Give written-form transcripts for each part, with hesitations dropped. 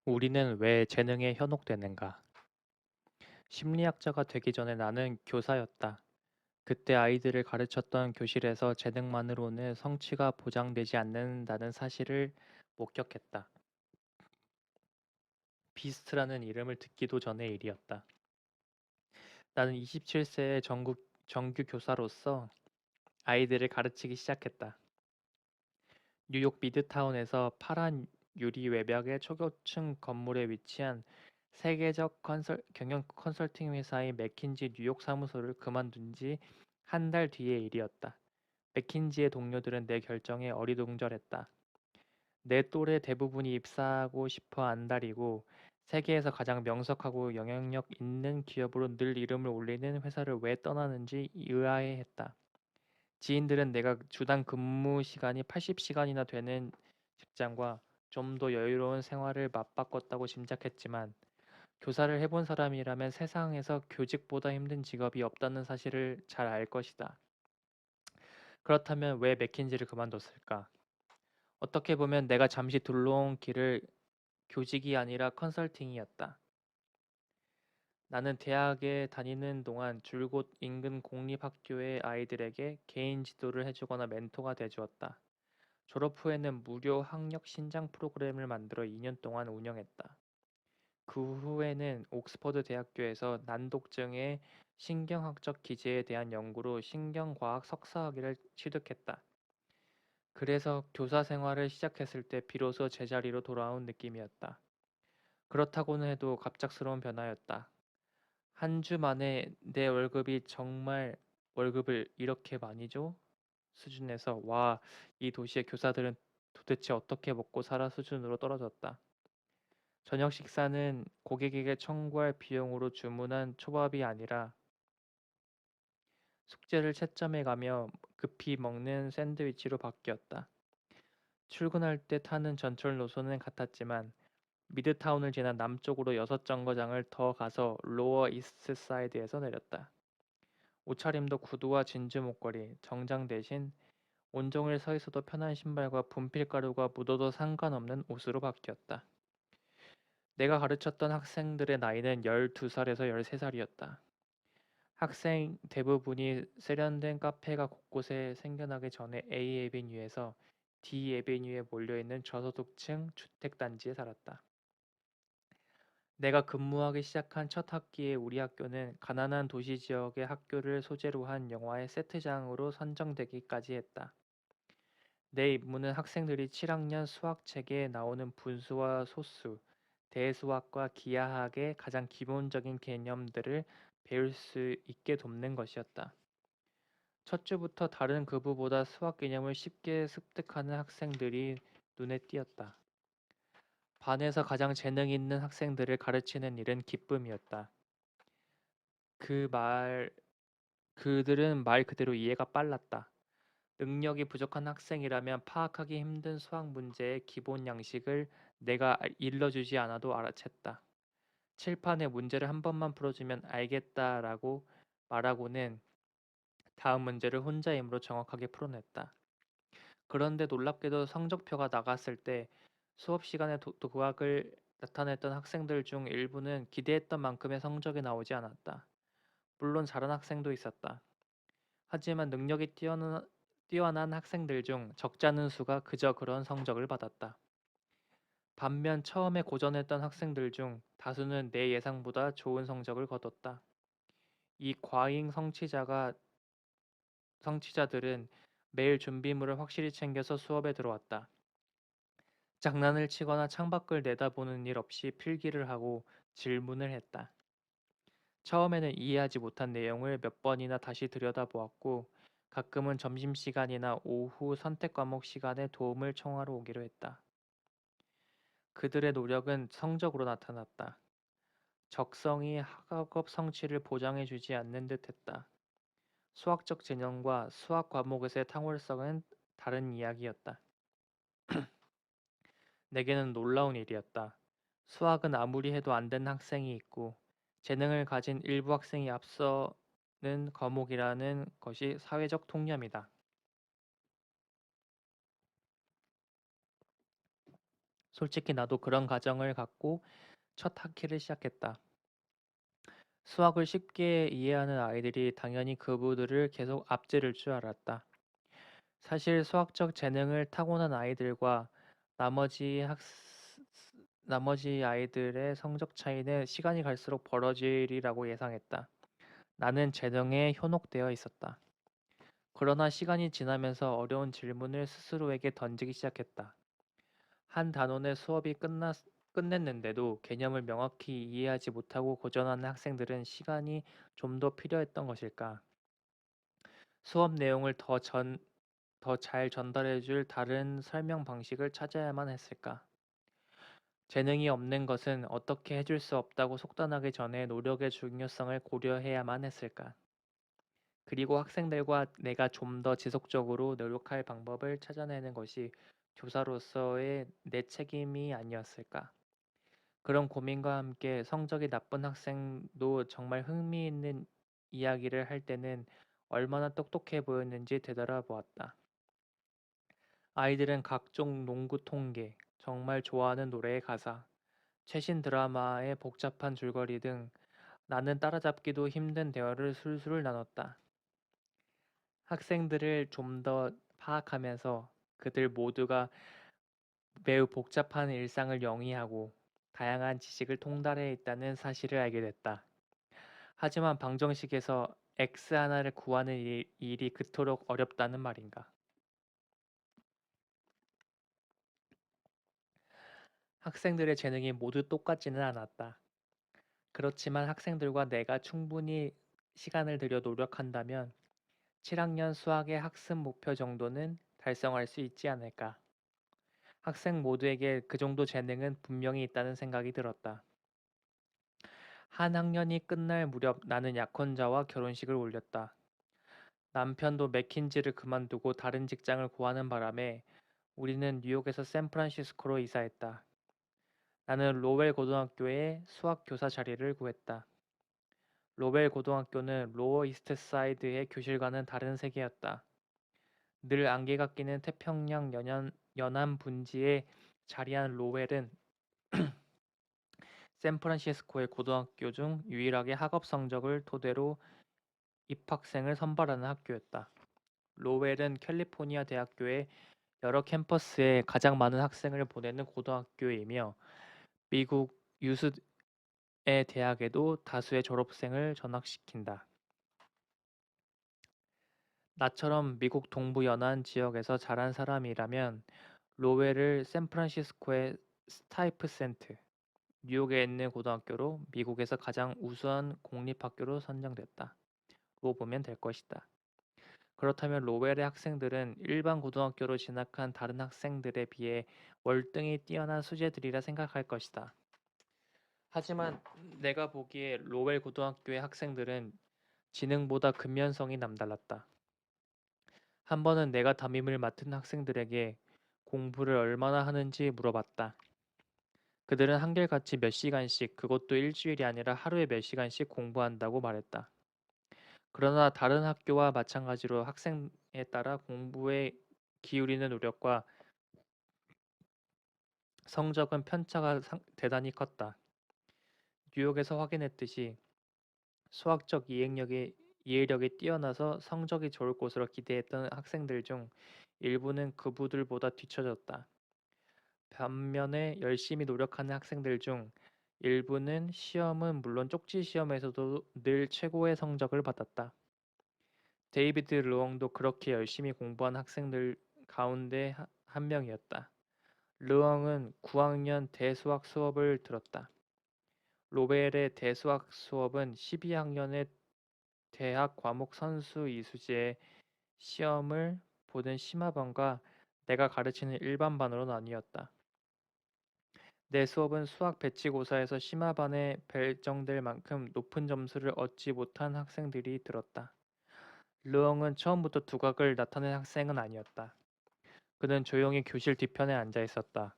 우리는 왜 재능에 현혹되는가? 심리학자가 되기 전에 나는 교사였다. 그때 아이들을 가르쳤던 교실에서 재능만으로는 성취가 보장되지 않는다는 사실을 목격했다. 비스트라는 이름을 듣기도 전의 일이었다. 나는 27세의 정규 교사로서 아이들을 가르치기 시작했다. 뉴욕 미드타운에서 파란 유리 외벽의 초고층 건물에 위치한 세계적 경영 컨설팅 회사인 맥킨지 뉴욕 사무소를 그만둔 지 한 달 뒤의 일이었다. 맥킨지의 동료들은 내 결정에 어리둥절했다. 내 또래 대부분이 입사하고 싶어 안달이고 세계에서 가장 명석하고 영향력 있는 기업으로 늘 이름을 올리는 회사를 왜 떠나는지 의아해했다. 지인들은 내가 주당 근무 시간이 80시간이나 되는 직장과 좀 더 여유로운 생활을 맞바꿨다고 짐작했지만 교사를 해본 사람이라면 세상에서 교직보다 힘든 직업이 없다는 사실을 잘 알 것이다. 그렇다면 왜 맥킨지를 그만뒀을까? 어떻게 보면 내가 잠시 둘러온 길을 교직이 아니라 컨설팅이었다. 나는 대학에 다니는 동안 줄곧 인근 공립학교의 아이들에게 개인 지도를 해주거나 멘토가 돼주었다. 졸업 후에는 무료 학력 신장 프로그램을 만들어 2년 동안 운영했다. 그 후에는 옥스퍼드 대학교에서 난독증의 신경학적 기제에 대한 연구로 신경과학 석사학위를 취득했다. 그래서 교사 생활을 시작했을 때 비로소 제자리로 돌아온 느낌이었다. 그렇다고는 해도 갑작스러운 변화였다. 한 주 만에 내 월급이 정말 월급을 이렇게 많이 줘? 수준에서 와, 이 도시의 교사들은 도대체 어떻게 먹고 살아 수준으로 떨어졌다. 저녁 식사는 고객에게 청구할 비용으로 주문한 초밥이 아니라 숙제를 채점해 가며 급히 먹는 샌드위치로 바뀌었다. 출근할 때 타는 전철 노선은 같았지만 미드타운을 지나 남쪽으로 6정거장을 더 가서 로어 이스트 사이드에서 내렸다. 옷차림도 구두와 진주 목걸이, 정장 대신 온종일 서 있어도 편한 신발과 분필가루가 묻어도 상관없는 옷으로 바뀌었다. 내가 가르쳤던 학생들의 나이는 12살에서 13살이었다. 학생 대부분이 세련된 카페가 곳곳에 생겨나기 전에 A 에비뉴에서 D 에비뉴에 몰려있는 저소득층 주택단지에 살았다. 내가 근무하기 시작한 첫 학기에 우리 학교는 가난한 도시 지역의 학교를 소재로 한 영화의 세트장으로 선정되기까지 했다. 내 임무는 학생들이 7학년 수학책에 나오는 분수와 소수, 대수학과 기하학의 가장 기본적인 개념들을 배울 수 있게 돕는 것이었다. 첫 주부터 다른 급부보다 수학 개념을 쉽게 습득하는 학생들이 눈에 띄었다. 반에서 가장 재능 있는 학생들을 가르치는 일은 기쁨이었다. 그 말, 그들은 말 그대로 이해가 빨랐다. 능력이 부족한 학생이라면 파악하기 힘든 수학 문제의 기본 양식을 내가 일러주지 않아도 알아챘다. 칠판에 문제를 한 번만 풀어주면 알겠다라고 말하고는 다음 문제를 혼자 힘으로 정확하게 풀어냈다. 그런데 놀랍게도 성적표가 나갔을 때 수업 시간에 도각을 나타냈던 학생들 중 일부는 기대했던 만큼의 성적이 나오지 않았다. 물론 잘한 학생도 있었다. 하지만 능력이 뛰어난 학생들 중 적잖은 수가 그저 그런 성적을 받았다. 반면 처음에 고전했던 학생들 중 다수는 내 예상보다 좋은 성적을 거뒀다. 이 과잉 성취자들은 매일 준비물을 확실히 챙겨서 수업에 들어왔다. 장난을 치거나 창밖을 내다보는 일 없이 필기를 하고 질문을 했다. 처음에는 이해하지 못한 내용을 몇 번이나 다시 들여다보았고 가끔은 점심시간이나 오후 선택 과목 시간에 도움을 청하러 오기로 했다. 그들의 노력은 성적으로 나타났다. 적성이 학업 성취를 보장해주지 않는 듯했다. 수학적 재능과 수학 과목에서의 탕월성은 다른 이야기였다. 내게는 놀라운 일이었다. 수학은 아무리 해도 안 되는 학생이 있고 재능을 가진 일부 학생이 앞서는 과목이라는 것이 사회적 통념이다. 솔직히 나도 그런 가정을 갖고 첫 학기를 시작했다. 수학을 쉽게 이해하는 아이들이 당연히 그부들을 계속 앞지를 줄 알았다. 사실 수학적 재능을 타고난 아이들과 나머지 학 나머지 아이들의 성적 차이는 시간이 갈수록 벌어지리라고 예상했다. 나는 재능에 현혹되어 있었다. 그러나 시간이 지나면서 어려운 질문을 스스로에게 던지기 시작했다. 한 단원의 수업이 끝냈는데도 개념을 명확히 이해하지 못하고 고전하는 학생들은 시간이 좀 더 필요했던 것일까? 수업 내용을 더 잘 전달해 줄 다른 설명 방식을 찾아야만 했을까? 재능이 없는 것은 어떻게 해줄 수 없다고 속단하기 전에 노력의 중요성을 고려해야만 했을까? 그리고 학생들과 내가 좀 더 지속적으로 노력할 방법을 찾아내는 것이 교사로서의 내 책임이 아니었을까? 그런 고민과 함께 성적이 나쁜 학생도 정말 흥미있는 이야기를 할 때는 얼마나 똑똑해 보였는지 되돌아보았다. 아이들은 각종 농구 통계, 정말 좋아하는 노래의 가사, 최신 드라마의 복잡한 줄거리 등 나는 따라잡기도 힘든 대화를 술술 나눴다. 학생들을 좀 더 파악하면서 그들 모두가 매우 복잡한 일상을 영위하고 다양한 지식을 통달해 있다는 사실을 알게 됐다. 하지만 방정식에서 x 하나를 구하는 일이 그토록 어렵다는 말인가? 학생들의 재능이 모두 똑같지는 않았다. 그렇지만 학생들과 내가 충분히 시간을 들여 노력한다면 7학년 수학의 학습 목표 정도는 달성할 수 있지 않을까. 학생 모두에게 그 정도 재능은 분명히 있다는 생각이 들었다. 한 학년이 끝날 무렵 나는 약혼자와 결혼식을 올렸다. 남편도 맥킨지를 그만두고 다른 직장을 구하는 바람에 우리는 뉴욕에서 샌프란시스코로 이사했다. 나는 로웰 고등학교에 수학 교사 자리를 구했다. 로웰 고등학교는 로어 이스트 사이드의 교실과는 다른 세계였다. 늘 안개가 끼는 태평양 연안 분지에 자리한 로웰은 샌프란시스코의 고등학교 중 유일하게 학업 성적을 토대로 입학생을 선발하는 학교였다. 로웰은 캘리포니아 대학교의 여러 캠퍼스에 가장 많은 학생을 보내는 고등학교이며 미국 유수의 대학에도 다수의 졸업생을 전학시킨다. 나처럼 미국 동부 연안 지역에서 자란 사람이라면 로웰을 샌프란시스코의 스타이프센트, 뉴욕에 있는 고등학교로 미국에서 가장 우수한 공립학교로 선정됐다. 고 보면 될 것이다. 그렇다면 로웰의 학생들은 일반 고등학교로 진학한 다른 학생들에 비해 월등히 뛰어난 수재들이라 생각할 것이다. 하지만 내가 보기에 로웰 고등학교의 학생들은 지능보다 근면성이 남달랐다. 한 번은 내가 담임을 맡은 학생들에게 공부를 얼마나 하는지 물어봤다. 그들은 한결같이 몇 시간씩, 그것도 일주일이 아니라 하루에 몇 시간씩 공부한다고 말했다. 그러나 다른 학교와 마찬가지로 학생에 따라 공부에 기울이는 노력과 성적은 편차가 대단히 컸다. 뉴욕에서 확인했듯이 수학적 이해력이 뛰어나서 성적이 좋을 것으로 기대했던 학생들 중 일부는 그부들보다 뒤처졌다. 반면에 열심히 노력하는 학생들 중 일부는 시험은 물론 쪽지 시험에서도 늘 최고의 성적을 받았다. 데이비드 르엉도 그렇게 열심히 공부한 학생들 가운데 한 명이었다. 르엉은 9학년 대수학 수업을 들었다. 로벨의 대수학 수업은 12학년의 대학 과목 선수 이수제 시험을 보는 심화반과 내가 가르치는 일반반으로 나뉘었다. 내 수업은 수학 배치고사에서 심화반에 배정될 만큼 높은 점수를 얻지 못한 학생들이 들었다. 르엉은 처음부터 두각을 나타낸 학생은 아니었다. 그는 조용히 교실 뒤편에 앉아 있었다.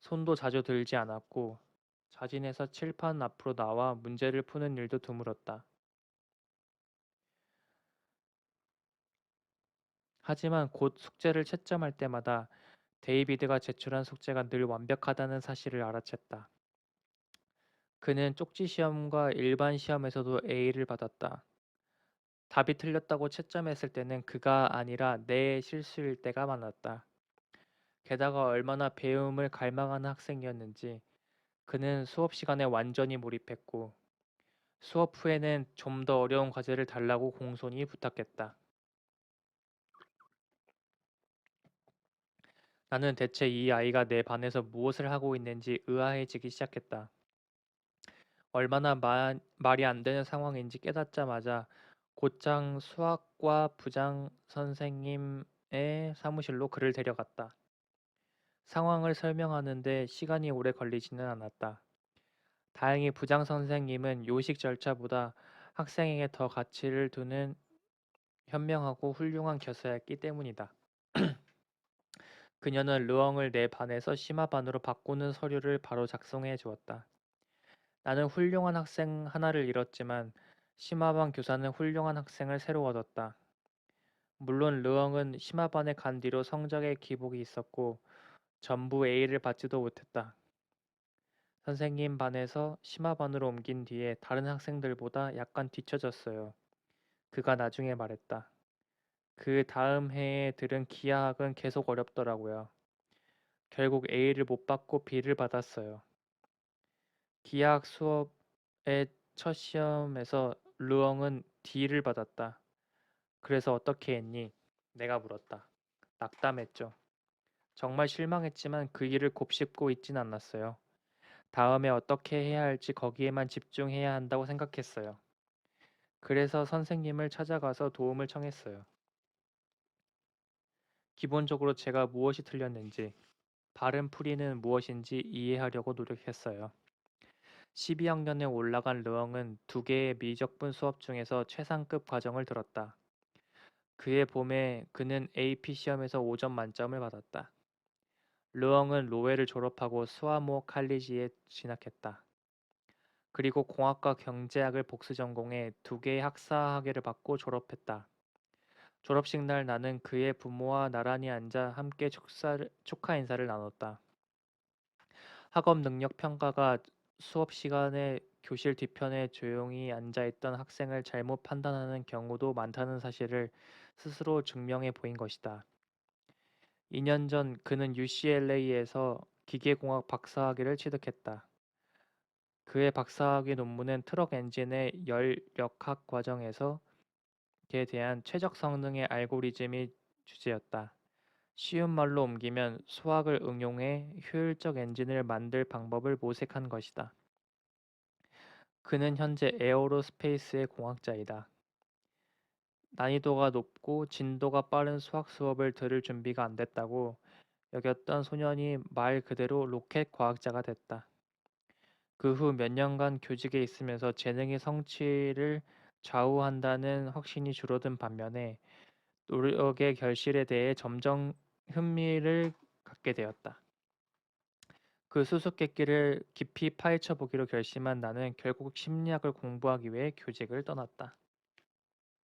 손도 자주 들지 않았고 자진해서 칠판 앞으로 나와 문제를 푸는 일도 드물었다. 하지만 곧 숙제를 채점할 때마다 데이비드가 제출한 숙제가 늘 완벽하다는 사실을 알아챘다. 그는 쪽지 시험과 일반 시험에서도 A를 받았다. 답이 틀렸다고 채점했을 때는 그가 아니라 내 실수일 때가 많았다. 게다가 얼마나 배움을 갈망하는 학생이었는지 그는 수업 시간에 완전히 몰입했고 수업 후에는 좀 더 어려운 과제를 달라고 공손히 부탁했다. 나는 대체 이 아이가 내 반에서 무엇을 하고 있는지 의아해지기 시작했다. 얼마나 말이 안 되는 상황인지 깨닫자마자 곧장 수학과 부장 선생님의 사무실로 그를 데려갔다. 상황을 설명하는데 시간이 오래 걸리지는 않았다. 다행히 부장 선생님은 요식 절차보다 학생에게 더 가치를 두는 현명하고 훌륭한 교사였기 때문이다. 그녀는 르엉을 내 반에서 심화반으로 바꾸는 서류를 바로 작성해 주었다. 나는 훌륭한 학생 하나를 잃었지만 심화반 교사는 훌륭한 학생을 새로 얻었다. 물론 르엉은 심화반에 간 뒤로 성적에 기복이 있었고 전부 A를 받지도 못했다. 선생님 반에서 심화반으로 옮긴 뒤에 다른 학생들보다 약간 뒤처졌어요. 그가 나중에 말했다. 그 다음 해에 들은 기하학은 계속 어렵더라고요. 결국 A를 못 받고 B를 받았어요. 기하학 수업의 첫 시험에서 르엉은 D를 받았다. 그래서 어떻게 했니? 내가 물었다. 낙담했죠. 정말 실망했지만 그 일을 곱씹고 있진 않았어요. 다음에 어떻게 해야 할지 거기에만 집중해야 한다고 생각했어요. 그래서 선생님을 찾아가서 도움을 청했어요. 기본적으로 제가 무엇이 틀렸는지, 바른 풀이는 무엇인지 이해하려고 노력했어요. 12학년에 올라간 르엉은 두 개의 미적분 수업 중에서 최상급 과정을 들었다. 그해 봄에 그는 AP 시험에서 5점 만점을 받았다. 르엉은 로웨를 졸업하고 스와모 칼리지에 진학했다. 그리고 공학과 경제학을 복수 전공해 두 개의 학사 학위를 받고 졸업했다. 졸업식 날 나는 그의 부모와 나란히 앉아 함께 축하 인사를 나눴다. 학업 능력 평가가 수업 시간에 교실 뒤편에 조용히 앉아있던 학생을 잘못 판단하는 경우도 많다는 사실을 스스로 증명해 보인 것이다. 2년 전 그는 UCLA에서 기계공학 박사학위를 취득했다. 그의 박사학위 논문은 트럭 엔진의 열역학 과정에서에 대한 최적 성능의 알고리즘이 주제였다. 쉬운 말로 옮기면 수학을 응용해 효율적 엔진을 만들 방법을 모색한 것이다. 그는 현재 에어로스페이스의 공학자이다. 난이도가 높고 진도가 빠른 수학 수업을 들을 준비가 안 됐다고 여겼던 소년이 말 그대로 로켓 과학자가 됐다. 그 후 몇 년간 교직에 있으면서 재능의 성취를 좌우한다는 확신이 줄어든 반면에 노력의 결실에 대해 점점 흥미를 갖게 되었다. 그 수수께끼를 깊이 파헤쳐 보기로 결심한 나는 결국 심리학을 공부하기 위해 교직을 떠났다.